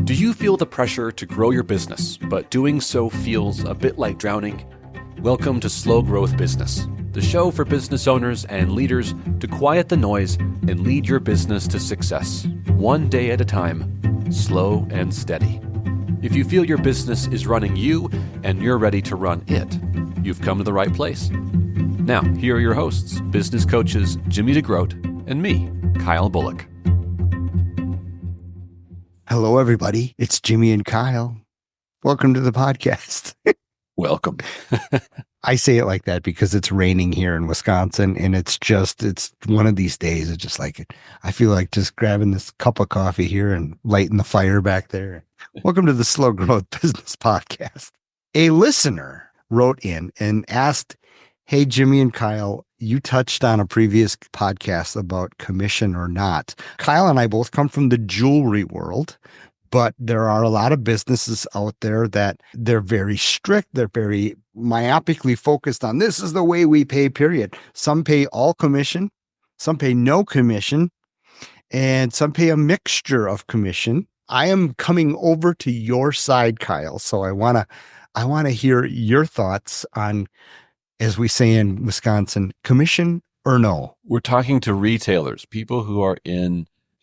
Do you feel the pressure to grow your business, but doing so feels a bit like drowning? Welcome to Slow Growth Business, the show for business owners and leaders to quiet the noise and lead your business to success, one day at a time, slow and steady. If you feel your business is running you and you're ready to run it, you've come to the right place. Now, here are your hosts, business coaches Jimmy DeGroat and me, Kyle Bullock. Hello, everybody. It's Jimmy and Kyle. Welcome to the podcast. Welcome. I say it like that because it's raining here in Wisconsin, and it's one of these days. It's just like, I feel like just grabbing this cup of coffee here and lighting the fire back there. Welcome to the Slow Growth Business Podcast. A listener wrote in and asked, hey, Jimmy and Kyle, you touched on a previous podcast about commission or not. Kyle and I both come from the jewelry world, but there are a lot of businesses out there that they're very strict. They're very myopically focused on this is the way we pay, period. Some pay all commission, some pay no commission, and some pay a mixture of commission. I am coming over to your side, Kyle. So I want to hear your thoughts on, as we say in Wisconsin, commission or no? We're talking to retailers, people who are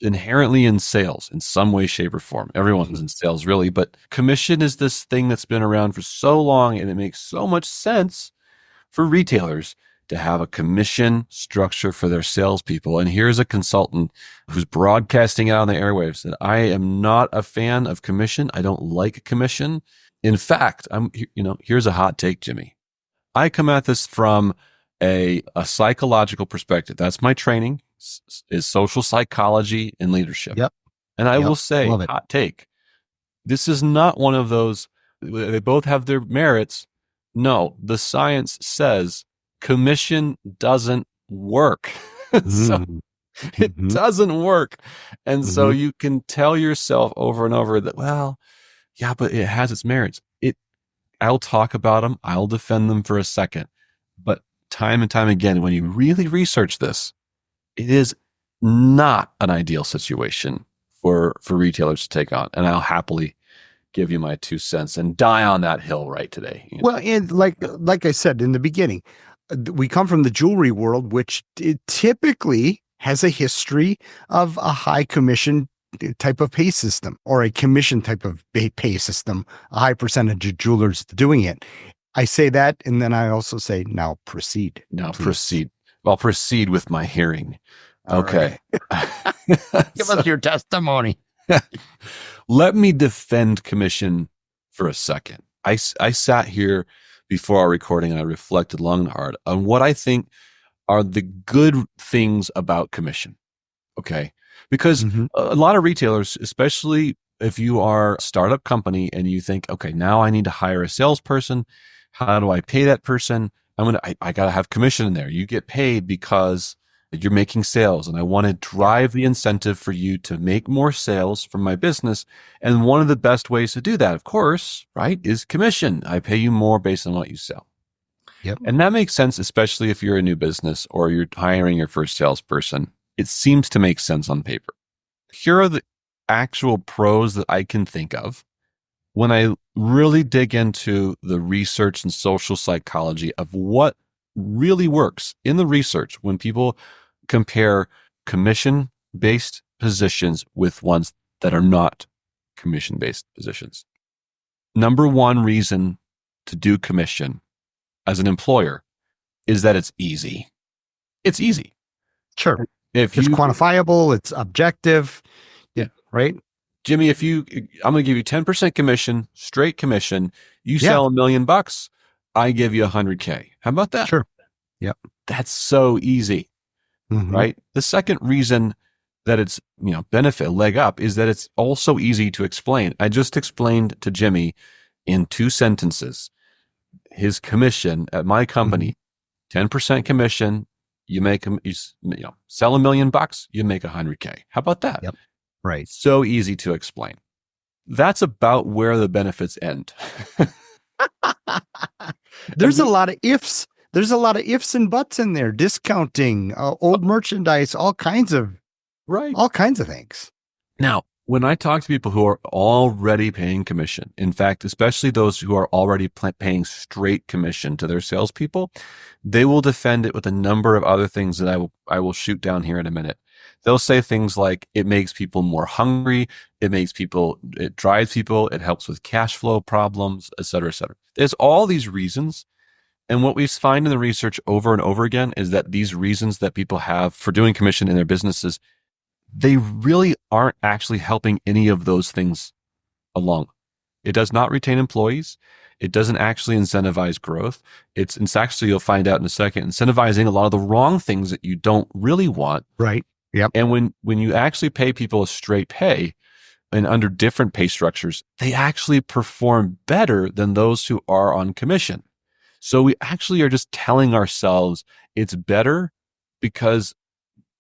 inherently in sales in some way, shape, or form. Everyone's in sales, really, but commission is this thing that's been around for so long, and it makes so much sense for retailers to have a commission structure for their salespeople. And here's a consultant who's broadcasting out on the airwaves that I am not a fan of commission. I don't like commission. In fact, here's a hot take, Jimmy. I come at this from a psychological perspective. That's my training, is social psychology and leadership. Yep. And I will say, hot take, this is not one of those, they both have their merits. No, the science says commission doesn't work. So it doesn't work. And so you can tell yourself over and over that, well, yeah, but it has its merits. I'll talk about them. I'll defend them for a second. But time and time again, when you really research this, it is not an ideal situation for retailers to take on. And I'll happily give you my 2 cents and die on that hill right today. Well, and like I said in the beginning, we come from the jewelry world, which it typically has a history of a high commission type of pay system, or a commission type of pay system, a high percentage of jewelers doing it. I say that, and then I also say, now proceed. Now proceed. I'll proceed with my hearing. Okay. Right. Give us your testimony. Let me defend commission for a second. I sat here before our recording and I reflected long and hard on what I think are the good things about commission. Okay. Because a lot of retailers, especially if you are a startup company and you think, okay, now I need to hire a salesperson. How do I pay that person? I got to have commission in there. You get paid because you're making sales, and I want to drive the incentive for you to make more sales from my business. And one of the best ways to do that, of course, right, is commission. I pay you more based on what you sell. Yep. And that makes sense, especially if you're a new business or you're hiring your first salesperson. It seems to make sense on paper. Here are the actual pros that I can think of when I really dig into the research and social psychology of what really works in the research when people compare commission-based positions with ones that are not commission-based positions. Number one reason to do commission as an employer is that it's easy. It's easy. Sure. It's quantifiable, it's objective. Yeah. Right. Jimmy, I'm going to give you 10% commission, straight commission. You sell $1 million, I give you $100K. How about that? Sure. Yep. That's so easy. Right. The second reason that it's, benefit, leg up, is that it's also easy to explain. I just explained to Jimmy in 2 sentences, his commission at my company, 10% commission. You make him, sell $1 million, you make $100K. How about that? Yep. Right. So easy to explain. That's about where the benefits end. There's a lot of ifs. There's a lot of ifs and buts in there. Discounting, old merchandise, all kinds of things. Now, When I talk to people who are already paying commission, in fact, especially those who are already paying straight commission to their salespeople, they will defend it with a number of other things that I will shoot down here in a minute. They'll say things like it makes people more hungry, it drives people, it helps with cash flow problems, et cetera, et cetera. There's all these reasons. And what we find in the research over and over again is that these reasons that people have for doing commission in their businesses, they really aren't actually helping any of those things along. It does not retain employees. It doesn't actually incentivize growth. It's actually, you'll find out in a second, incentivizing a lot of the wrong things that you don't really want. Right. Yep. And when you actually pay people a straight pay and under different pay structures, they actually perform better than those who are on commission. So we actually are just telling ourselves it's better because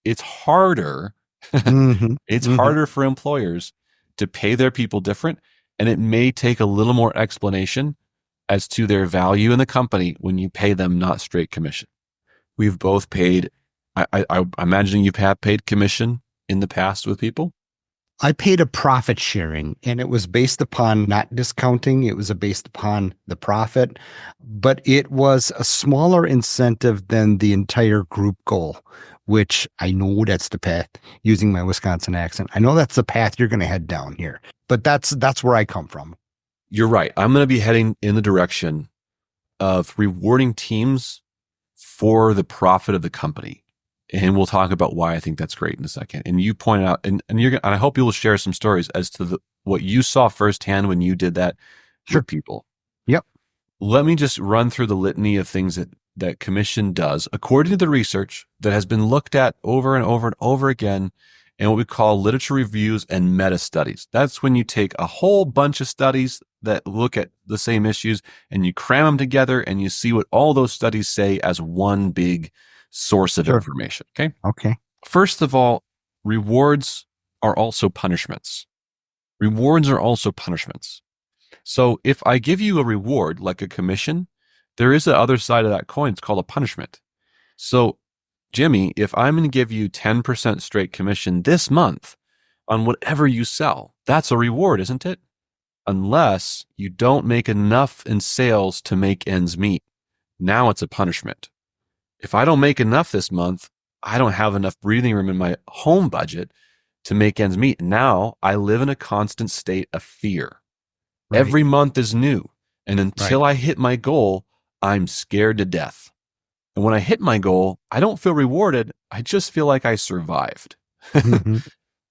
it's harder. It's harder for employers to pay their people different, and it may take a little more explanation as to their value in the company when you pay them not straight commission. We've both paid, I'm imagining you've paid commission in the past with people. I paid a profit sharing, and it was based upon not discounting. It was based upon the profit, but it was a smaller incentive than the entire group goal, which I know that's the path, using my Wisconsin accent. I know that's the path you're going to head down here, but that's where I come from. You're right. I'm going to be heading in the direction of rewarding teams for the profit of the company. And we'll talk about why I think that's great in a second. And you pointed out, and I hope you will share some stories as to what you saw firsthand when you did that for people. Yep. Let me just run through the litany of things that commission does, according to the research that has been looked at over and over and over again, and what we call literature reviews and meta studies. That's when you take a whole bunch of studies that look at the same issues and you cram them together and you see what all those studies say as one big source of information. Okay. Okay. First of all, rewards are also punishments. Rewards are also punishments. So if I give you a reward like a commission, there is the other side of that coin. It's called a punishment. So Jimmy, if I'm going to give you 10% straight commission this month on whatever you sell, that's a reward, isn't it? Unless you don't make enough in sales to make ends meet. Now it's a punishment. If I don't make enough this month, I don't have enough breathing room in my home budget to make ends meet. Now I live in a constant state of fear. Right. Every month is new. And until I hit my goal, I'm scared to death. And when I hit my goal, I don't feel rewarded. I just feel like I survived.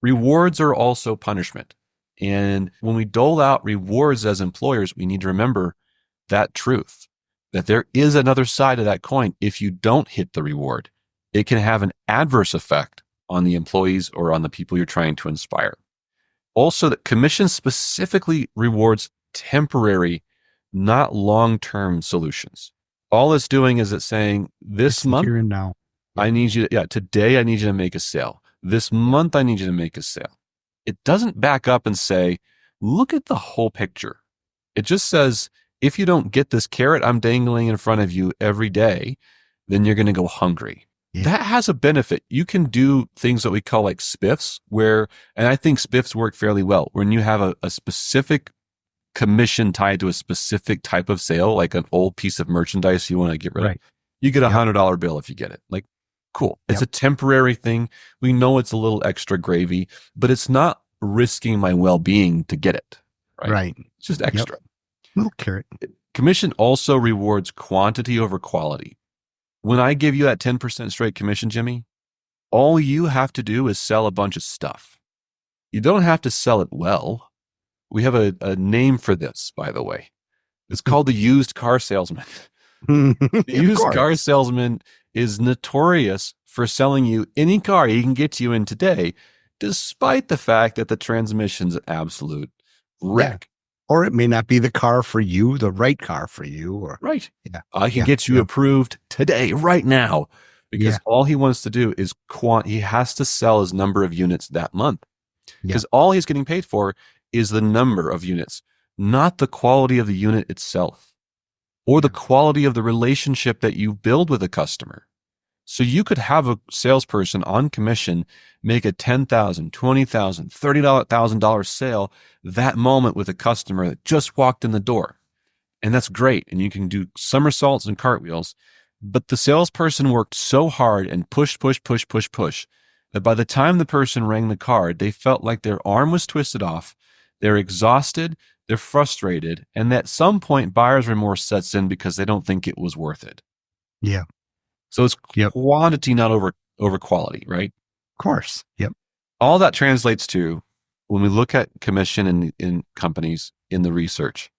Rewards are also punishment. And when we dole out rewards as employers, we need to remember that truth, that there is another side of that coin. If you don't hit the reward, it can have an adverse effect on the employees or on the people you're trying to inspire. Also, that commission specifically rewards temporary, not long-term solutions. All it's doing is it's saying this month, here and now. I need you to, today I need you to make a sale. This month I need you to make a sale. It doesn't back up and say, look at the whole picture. It just says, if you don't get this carrot I'm dangling in front of you every day, then you're going to go hungry. Yeah. That has a benefit. You can do things that we call like spiffs and I think spiffs work fairly well when you have a specific commission tied to a specific type of sale, like an old piece of merchandise you want to get rid of. You get $100 bill if you get it. Like, cool. It's a temporary thing. We know it's a little extra gravy, but it's not risking my well-being to get it. Right. It's just extra. Little carrot. Commission also rewards quantity over quality. When I give you that 10% straight commission, Jimmy, all you have to do is sell a bunch of stuff. You don't have to sell it well. We have a name for this, by the way. It's called the used car salesman. The used car salesman is notorious for selling you any car he can get you in today, despite the fact that the transmission's an absolute wreck. Or it may not be the car for you, the right car for you. Or I can get you approved today, right now, because all he wants to do is he has to sell his number of units that month, because all he's getting paid for is the number of units, not the quality of the unit itself or the quality of the relationship that you build with a customer. So you could have a salesperson on commission make a $10,000, $20,000, $30,000 sale that moment with a customer that just walked in the door. And that's great. And you can do somersaults and cartwheels. But the salesperson worked so hard and pushed, that by the time the person rang the card, they felt like their arm was twisted off. They're exhausted. They're frustrated. And at some point, buyer's remorse sets in because they don't think it was worth it. Yeah. So it's Yep. quantity, not over quality, right? Of course. Yep. All that translates to when we look at commission in companies in the research,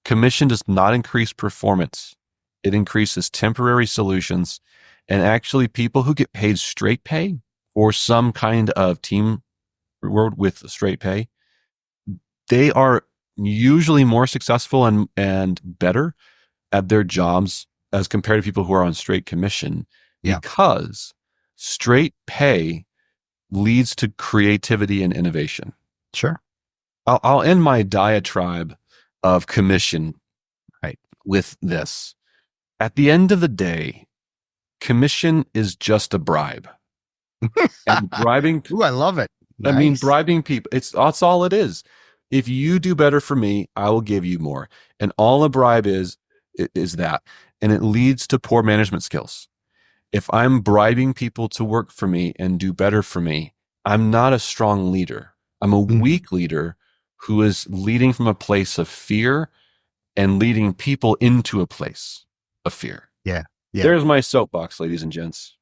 commission does not increase performance. It increases temporary solutions, and actually people who get paid straight pay or some kind of team reward with straight pay, they are usually more successful and better at their jobs as compared to people who are on straight commission, because straight pay leads to creativity and innovation. Sure. I'll end my diatribe of commission with this. At the end of the day, commission is just a bribe. And bribing. Ooh, I love it. Nice. I mean, bribing people. That's all it is. If you do better for me, I will give you more. And all a bribe is that. And it leads to poor management skills. If I'm bribing people to work for me and do better for me, I'm not a strong leader. I'm a weak leader who is leading from a place of fear and leading people into a place of fear. Yeah. There's my soapbox, ladies and gents.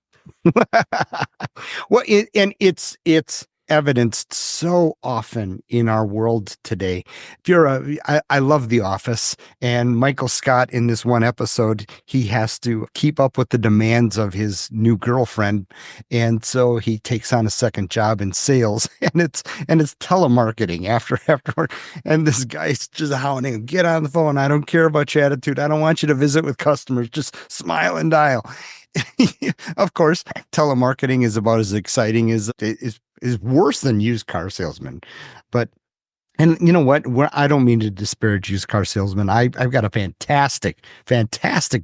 Well, it's evidenced so often in our world today. I love The Office, and Michael Scott in this one episode, he has to keep up with the demands of his new girlfriend, and so he takes on a second job in sales, and it's telemarketing after work, and this guy's just hounding, get on the phone. I don't care about your attitude. I don't want you to visit with customers. Just smile and dial. Of course, telemarketing is about as exciting as is worse than used car salesmen. But, and you know what? I don't mean to disparage used car salesmen. I've got a fantastic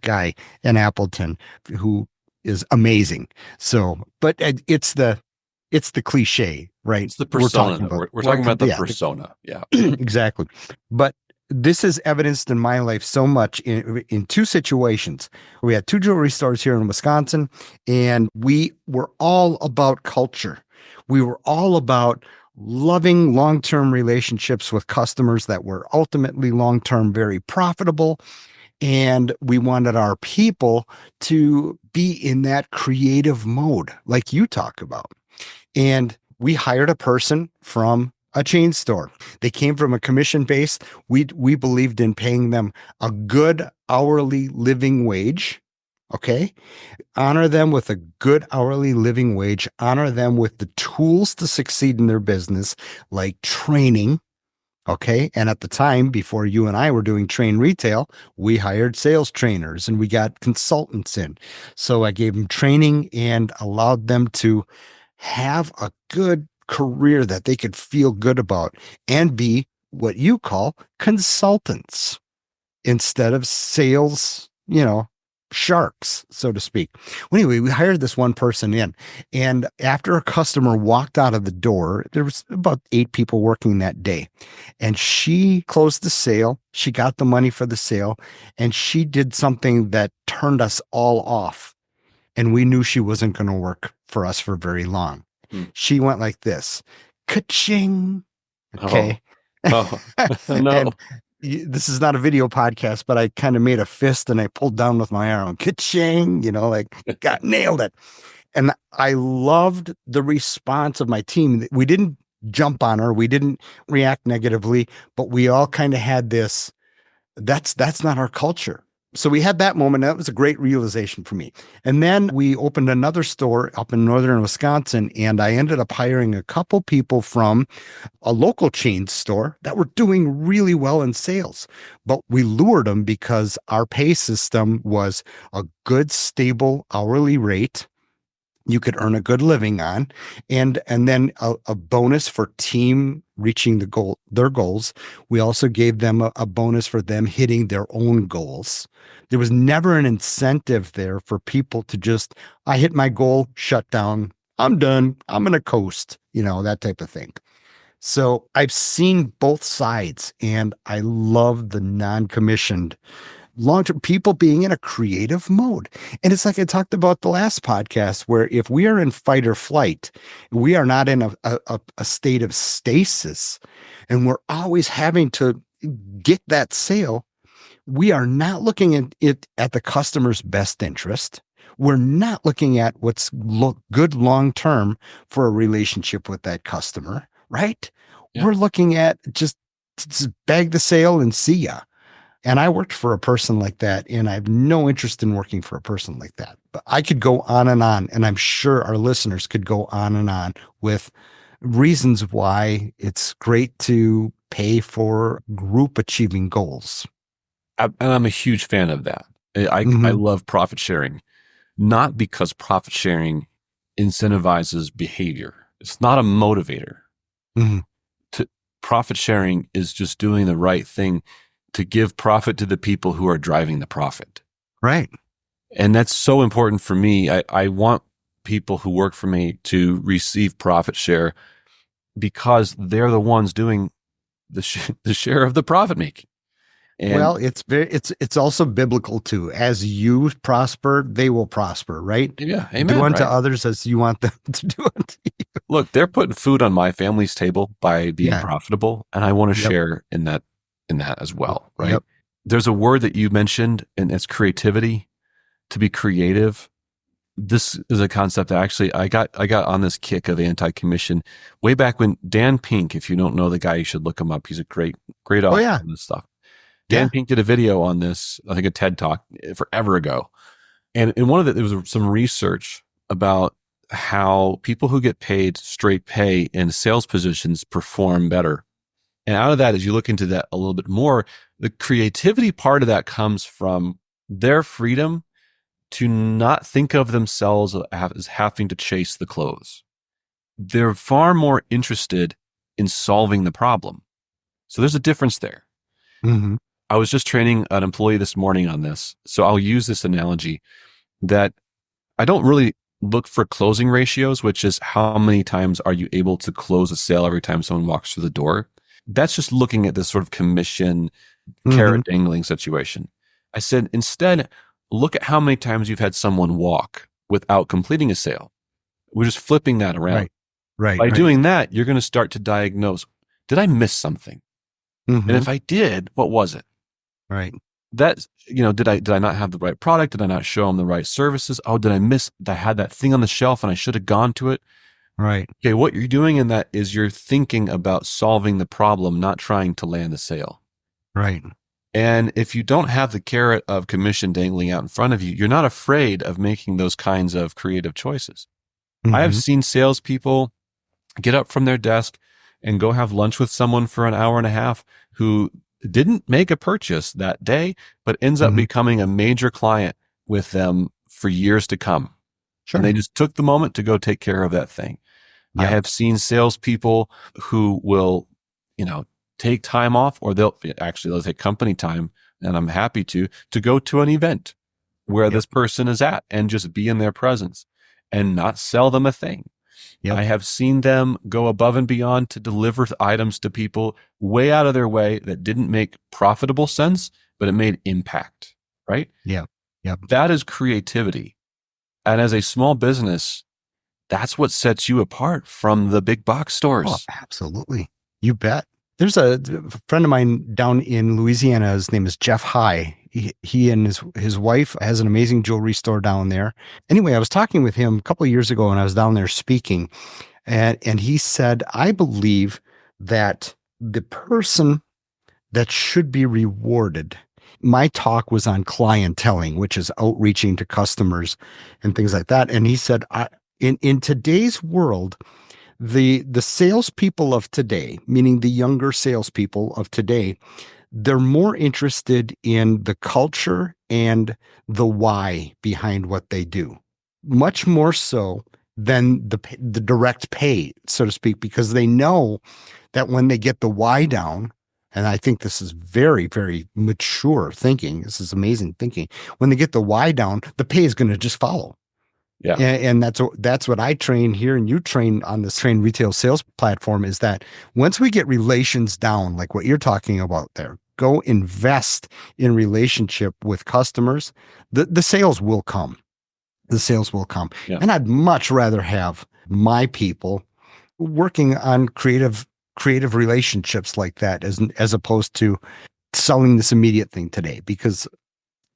guy in Appleton who is amazing. So, but it's the cliche, right? It's the persona. We're talking about the persona. Yeah, exactly. But this is evidenced in my life so much in two situations. We had two jewelry stores here in Wisconsin, and we were all about culture. We were all about loving long-term relationships with customers that were ultimately long-term very profitable. And we wanted our people to be in that creative mode, like you talk about. And we hired a person from a chain store. They came from a commission base. We believed in paying them a good hourly living wage. Okay. Honor them with a good hourly living wage. Honor them with the tools to succeed in their business, like training. Okay. And at the time, before you and I were doing train retail, we hired sales trainers and we got consultants in. So I gave them training and allowed them to have a good career that they could feel good about and be what you call consultants instead of sales, sharks, so to speak. Well, anyway, we hired this one person in, and after a customer walked out of the door, there was about 8 people working that day, and she closed the sale. She got the money for the sale, and she did something that turned us all off, and we knew she wasn't going to work for us for very long. She went like this, ka-ching. Okay. Oh no. This is not a video podcast, but I kind of made a fist and I pulled down with my arm, ka-ching, got nailed it. And I loved the response of my team. We didn't jump on her. We didn't react negatively, but we all kind of had this, that's not our culture. So we had that moment. That was a great realization for me. And then we opened another store up in northern Wisconsin, and I ended up hiring a couple people from a local chain store that were doing really well in sales. But we lured them because our pay system was a good, stable hourly rate you could earn a good living on, and then a bonus for team reaching their goals. We also gave them a bonus for them hitting their own goals. There was never an incentive there for people to just, I hit my goal, shut down, I'm done, I'm going to coast, that type of thing. So I've seen both sides, and I love the non-commissioned long-term people being in a creative mode. And it's like I talked about the last podcast, where if we are in fight or flight, we are not in a state of stasis, and we're always having to get that sale. We are not looking at it at the customer's best interest. We're not looking at what's good long term for a relationship with that customer, right? Yeah. We're looking at just bag the sale and see ya. And I worked for a person like that, and I have no interest in working for a person like that. But I could go on, and I'm sure our listeners could go on with reasons why it's great to pay for group achieving goals. And I'm a huge fan of that. I love profit sharing, not because profit sharing incentivizes behavior. It's not a motivator. Mm-hmm. Profit sharing is just doing the right thing to give profit to the people who are driving the profit. Right. And that's so important for me. I want people who work for me to receive profit share because they're the ones doing the share of the profit making. And well, it's also biblical too. As you prosper, they will prosper, right? Yeah, amen. Do unto right? others as you want them to do unto you. Look, they're putting food on my family's table by being profitable, and I want to share in that as well, right? Yep. There's a word that you mentioned, and it's creativity. To be creative. This is a concept that actually I got on this kick of anti-commission way back when Dan Pink, if you don't know the guy, you should look him up. He's a great author on this stuff. Dan Pink did a video on this, I think a TED Talk forever ago. And in one of it, there was some research about how people who get paid straight pay in sales positions perform better. And out of that, as you look into that a little bit more, the creativity part of that comes from their freedom to not think of themselves as having to chase the close. They're far more interested in solving the problem. So there's a difference there. Mm-hmm. I was just training an employee this morning on this. So I'll use this analogy that I don't really look for closing ratios, which is how many times are you able to close a sale every time someone walks through the door. That's just looking at this sort of commission carrot dangling situation. I said, instead, look at how many times you've had someone walk without completing a sale. We're just flipping that around. Right. By doing that, you're going to start to diagnose, did I miss something? And if I did, what was it? Right. That, did I not have the right product? Did I not show them the right services? Oh, did I miss that I had that thing on the shelf and I should have gone to it? Right. Okay, what you're doing in that is you're thinking about solving the problem, not trying to land a sale. Right. And if you don't have the carrot of commission dangling out in front of you, you're not afraid of making those kinds of creative choices. I have seen salespeople get up from their desk and go have lunch with someone for an hour and a half who didn't make a purchase that day, but ends up becoming a major client with them for years to come. Sure. And they just took the moment to go take care of that thing. Yeah. I have seen salespeople who will, take time off, or they'll take company time, and I'm happy to go to an event where this person is at and just be in their presence and not sell them a thing. Yep. I have seen them go above and beyond to deliver items to people way out of their way that didn't make profitable sense, but it made impact, right? Yeah. Yep. That is creativity. And as a small business, that's what sets you apart from the big box stores. Oh, absolutely. You bet. There's a friend of mine down in Louisiana. His name is Jeff High. He and his wife has an amazing jewelry store down there. Anyway, I was talking with him a couple of years ago when I was down there speaking, and he said, I believe that the person that should be rewarded, my talk was on clienteling, which is outreaching to customers and things like that. And he said, in today's world, the salespeople of today, meaning the younger salespeople of today, they're more interested in the culture and the why behind what they do, much more so than the direct pay, so to speak, because they know that when they get the why down, and I think this is very, very mature thinking. This is amazing thinking. When they get the why down, the pay is going to just follow. Yeah. And that's what I train here, and you train on this train retail sales platform, is that once we get relations down, like what you're talking about there, go invest in relationship with customers, the sales will come. The sales will come. Yeah. And I'd much rather have my people working on creative relationships like that as opposed to selling this immediate thing today, because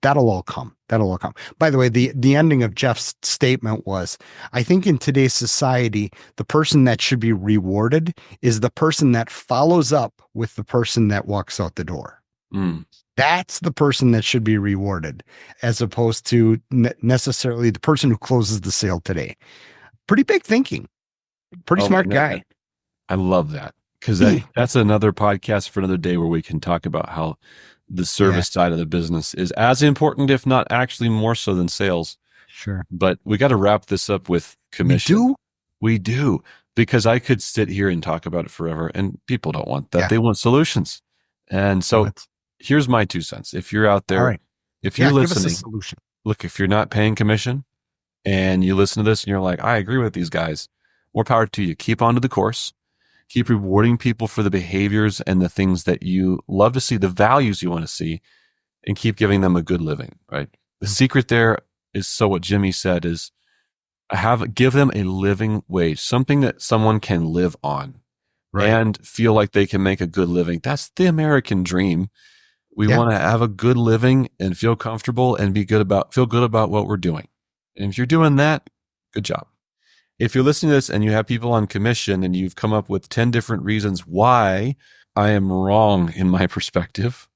that'll all come. That'll all come. By the way, the ending of Jeff's statement was, I think in today's society, the person that should be rewarded is the person that follows up with the person that walks out the door. Mm. That's the person that should be rewarded, as opposed to necessarily the person who closes the sale today. Pretty big thinking. Pretty smart guy. I love that, because that's another podcast for another day where we can talk about how the service side of the business is as important, if not actually more so, than sales. Sure. But we got to wrap this up with commission. We do, because I could sit here and talk about it forever, and people don't want that. Yeah. They want solutions. And so here's my 2 cents. If you're out there, if you're listening, give us a solution. Look, if you're not paying commission and you listen to this and you're like, I agree with these guys, more power to you. Keep on to the course. Keep rewarding people for the behaviors and the things that you love to see, the values you want to see, and keep giving them a good living, right? The secret there is, so what Jimmy said is, give them a living wage, something that someone can live on, right, and feel like they can make a good living. That's the American dream. We want to have a good living and feel comfortable and feel good about what we're doing. And if you're doing that, good job. If you're listening to this and you have people on commission and you've come up with 10 different reasons why I am wrong in my perspective,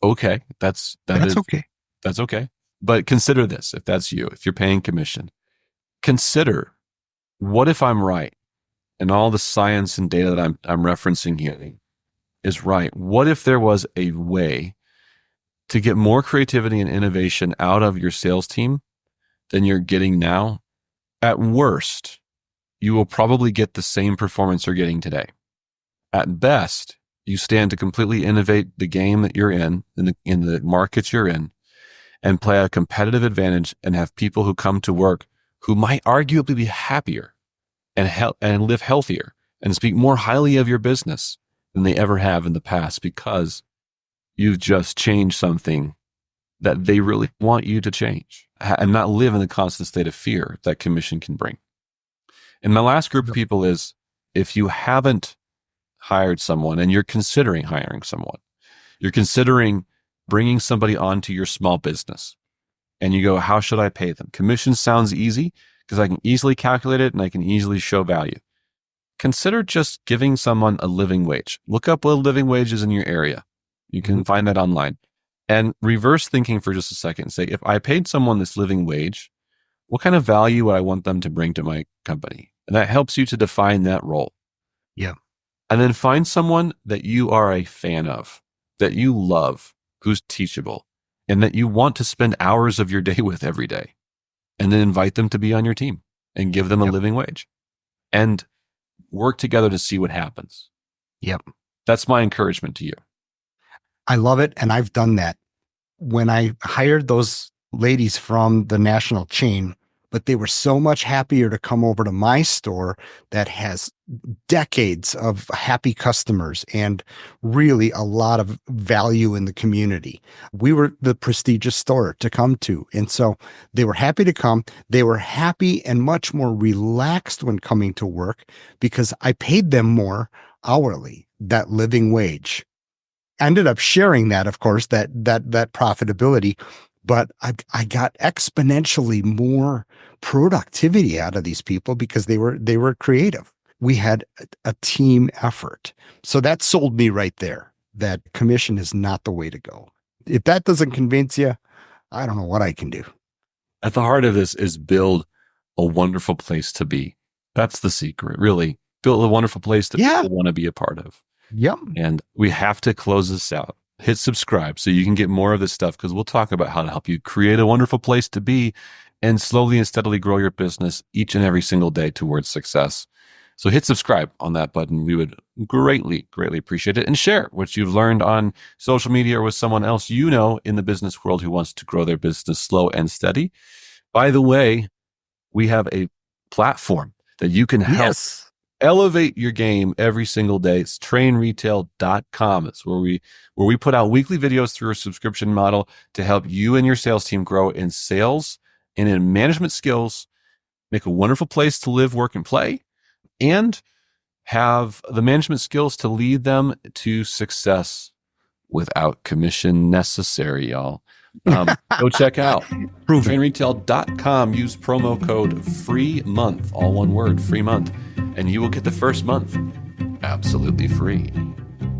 okay, that's okay. That's okay. But consider this, if that's you, if you're paying commission, consider, what if I'm right and all the science and data that I'm referencing here is right? What if there was a way to get more creativity and innovation out of your sales team than you're getting now? At worst, you will probably get the same performance you're getting today. At best, you stand to completely innovate the game that you're in the markets you're in, and play a competitive advantage and have people who come to work who might arguably be happier and live healthier and speak more highly of your business than they ever have in the past, because you've just changed something that they really want you to change, and not live in the constant state of fear that commission can bring. And my last group of people is, if you haven't hired someone and you're considering hiring someone, you're considering bringing somebody onto your small business, and you go, how should I pay them? Commission sounds easy because I can easily calculate it and I can easily show value. Consider just giving someone a living wage. Look up what a living wage is in your area. You can find that online. And reverse thinking for just a second and say, if I paid someone this living wage, what kind of value would I want them to bring to my company? And that helps you to define that role. Yeah. And then find someone that you are a fan of, that you love, who's teachable, and that you want to spend hours of your day with every day. And then invite them to be on your team and give them a living wage. And work together to see what happens. Yep. That's my encouragement to you. I love it. And I've done that. When I hired those ladies from the national chain, but they were so much happier to come over to my store that has decades of happy customers and really a lot of value in the community. We were the prestigious store to come to. And so they were happy to come. They were happy and much more relaxed when coming to work because I paid them more hourly, that living wage. I ended up sharing that, of course, that profitability, but I got exponentially more productivity out of these people because they were creative. We had a team effort. So that sold me right there, that commission is not the way to go. If that doesn't convince you, I don't know what I can do. At the heart of this is build a wonderful place to be. That's the secret, really. Build a wonderful place that people want to be a part of. Yep. And we have to close this out. Hit subscribe so you can get more of this stuff, because we'll talk about how to help you create a wonderful place to be and slowly and steadily grow your business each and every single day towards success. So hit subscribe on that button. We would greatly, greatly appreciate it. And share what you've learned on social media or with someone else you know in the business world who wants to grow their business slow and steady. By the way, we have a platform that you can help elevate your game every single day. It's trainretail.com. It's where we put out weekly videos through a subscription model to help you and your sales team grow in sales and in management skills, make a wonderful place to live, work, and play, and have the management skills to lead them to success without commission necessary, y'all. Go check out trainretail.com. Use promo code free month, all one word, free month, and you will get the first month absolutely free.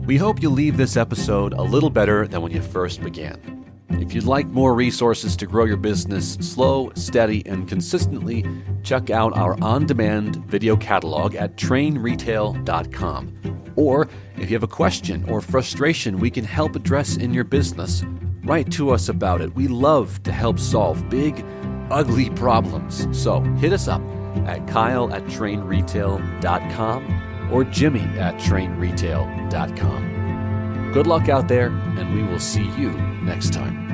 We hope you leave this episode a little better than when you first began. If you'd like more resources to grow your business slow, steady, and consistently, check out our on-demand video catalog at trainretail.com. Or if you have a question or frustration we can help address in your business, write to us about it. We love to help solve big, ugly problems. So hit us up at kyle@trainretail.com or jimmy@trainretail.com. Good luck out there, and we will see you next time.